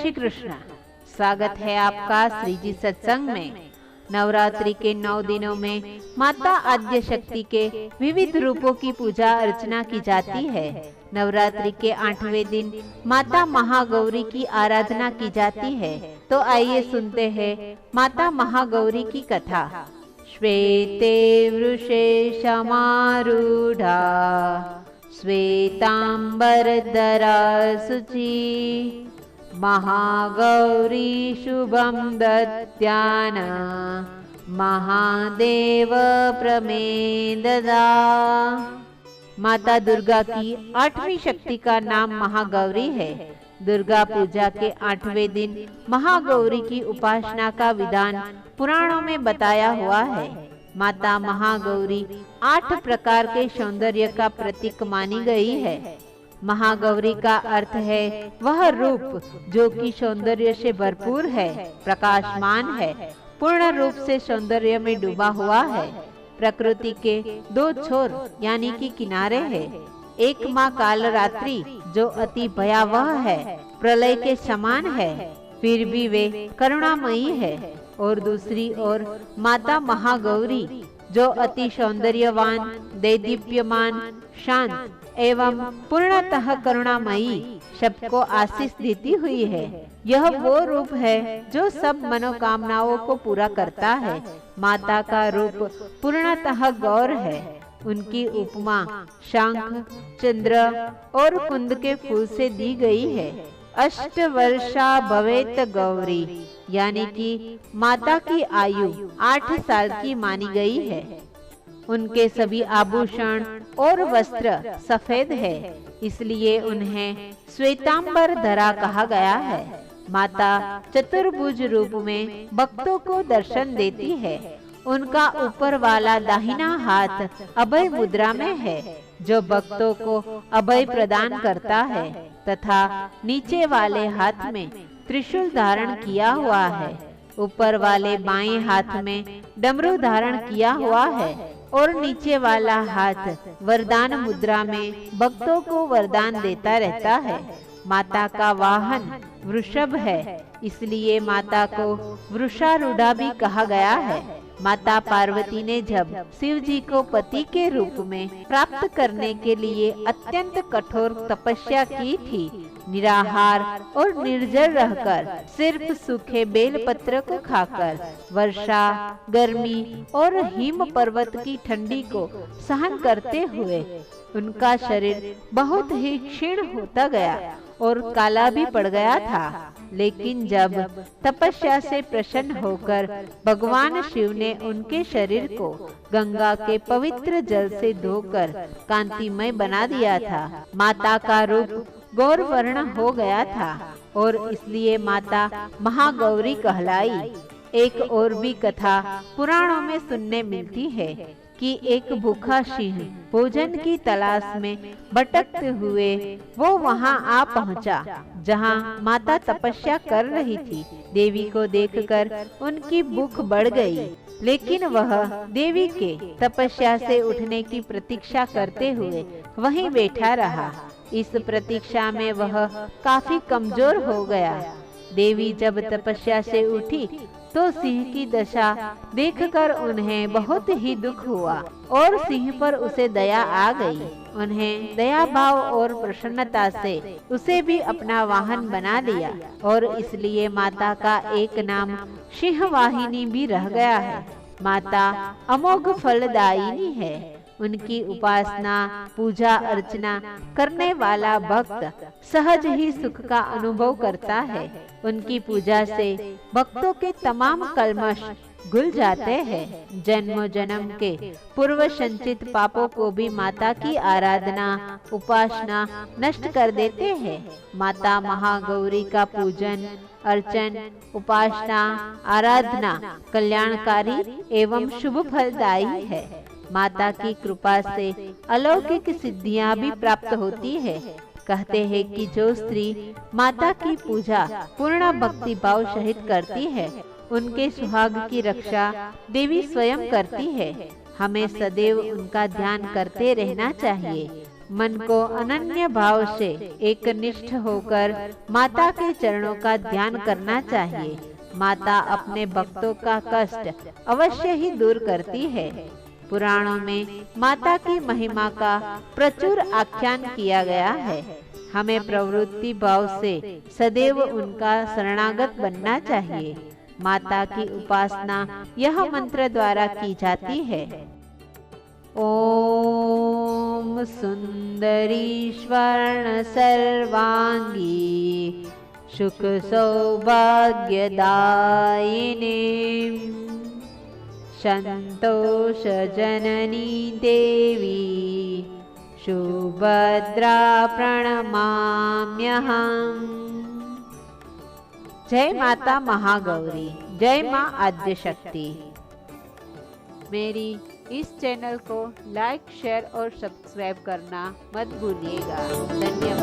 श्री कृष्ण। स्वागत है आपका श्री जी सत्संग में। नवरात्रि के 9 दिनों में माता आद्य शक्ति के विविध रूपों की पूजा अर्चना की जाती है। नवरात्रि के 8वें दिन माता महागौरी की आराधना की जाती है। तो आइए सुनते हैं माता महागौरी की कथा। श्वेते वृषे समारूढ़ा श्वेतांबरधरा शुचि महागौरी शुभम दत्यान महादेव प्रमेददा। माता दुर्गा की 8वीं शक्ति का नाम महागौरी है। दुर्गा पूजा के 8वें दिन महागौरी की उपासना का विधान पुराणों में बताया हुआ है। माता महागौरी 8 प्रकार के सौंदर्य का प्रतीक मानी गई है। महागौरी का अर्थ है वह रूप जो कि सौंदर्य से भरपूर है, प्रकाशमान है, पूर्ण रूप से सौंदर्य में डूबा हुआ है। प्रकृति के 2 छोर यानी कि किनारे है। एक माँ काल रात्रि जो अति भयावह है, प्रलय के समान है, फिर भी वे करुणामयी है। और दूसरी ओर माता महागौरी जो अति सौंदर्यवान, दैदीप्यमान, शांत एवं पूर्णतः करुणामयी, सबको आशीष देती हुई है। यह वो रूप है जो सब मनोकामनाओं को पूरा करता है। माता का रूप पूर्णतः गौर है। उनकी उपमा शंख, चंद्र और कुंद के फूल से दी गई है। 8 वर्षा भवेत गौरी यानी कि माता की आयु 8 साल की मानी गई है। उनके सभी आभूषण और वस्त्र सफेद है, इसलिए उन्हें श्वेतांबर धरा कहा गया है। माता चतुर्भुज रूप में भक्तों को दर्शन देती है। उनका ऊपर वाला दाहिना हाथ अभय मुद्रा में है, जो भक्तों को अभय प्रदान करता है, तथा नीचे वाले हाथ में त्रिशूल धारण किया हुआ है। ऊपर वाले बाएं हाथ में डमरू धारण किया हुआ है और नीचे वाला हाथ वरदान मुद्रा में भक्तों को वरदान देता रहता है। माता का वाहन वृषभ है, इसलिए माता को वृषारूढ़ा भी कहा गया है। माता पार्वती ने जब शिव जी को पति के रूप में प्राप्त करने के लिए अत्यंत कठोर तपस्या की थी, निराहार और निर्जल रहकर सिर्फ सूखे बेल पत्र को खाकर वर्षा, गर्मी और हिम पर्वत की ठंडी को सहन करते हुए उनका शरीर बहुत ही क्षीण होता गया और काला भी पड़ गया था। लेकिन जब तपस्या से प्रसन्न होकर भगवान शिव ने उनके शरीर को गंगा के पवित्र जल से धोकर कांतिमय बना दिया था, माता का रूप गौर वर्ण हो गया था और इसलिए माता महागौरी कहलाई। एक और भी कथा पुराणों में सुनने मिलती है कि एक भूखा सिंह भोजन की तलाश में भटकते हुए वो वहां आ पहुंचा जहां माता तपस्या कर रही थी। देवी को देखकर उनकी भूख बढ़ गई, लेकिन वह देवी के तपस्या से उठने की प्रतीक्षा करते हुए वहीं बैठा रहा। इस प्रतीक्षा में वह काफी कमजोर हो गया। देवी जब तपस्या से उठी तो सिंह की दशा देखकर उन्हें बहुत ही दुख हुआ और सिंह पर उसे दया आ गई। उन्हें दया भाव और प्रसन्नता से उसे भी अपना वाहन बना लिया और इसलिए माता का एक नाम सिंह वाहिनी भी रह गया है। माता अमोघ फलदायिनी है। उनकी उपासना, पूजा अर्चना करने वाला भक्त सहज ही सुख का अनुभव करता है। उनकी पूजा से भक्तों के तमाम कल्मश धुल जाते हैं। जन्म जन्म के पूर्व संचित पापों को भी माता की आराधना, उपासना नष्ट कर देते हैं। माता महागौरी का पूजन, अर्चन, उपासना, आराधना कल्याणकारी एवं शुभ फलदायी है। माता की कृपा से अलौकिक सिद्धियां भी प्राप्त होती है। कहते हैं कि जो स्त्री माता की पूजा पूर्ण भक्ति भाव सहित करती है, उनके सुहाग की रक्षा देवी स्वयं करती है। हमें सदैव उनका ध्यान करते रहना चाहिए। मन को अनन्य भाव से एकनिष्ठ होकर माता के चरणों का ध्यान करना चाहिए। माता अपने भक्तों का कष्ट अवश्य ही दूर करती है। पुराणों में माता की महिमा का प्रचुर आख्यान किया गया है। हमें प्रवृत्ति भाव से सदैव उनका शरणागत बनना चाहिए। माता की उपासना यह मंत्र द्वारा की जाती है। ओम सुंदरी स्वर्ण सर्वांगी सुख सौभाग्यदायिनी संतोष जननी देवी सुभद्रा प्रणमाम्यहम्। जय माता महागौरी, जय माँ आद्यशक्ति। मेरी इस चैनल को लाइक, शेयर और सब्सक्राइब करना मत भूलिएगा। धन्यवाद।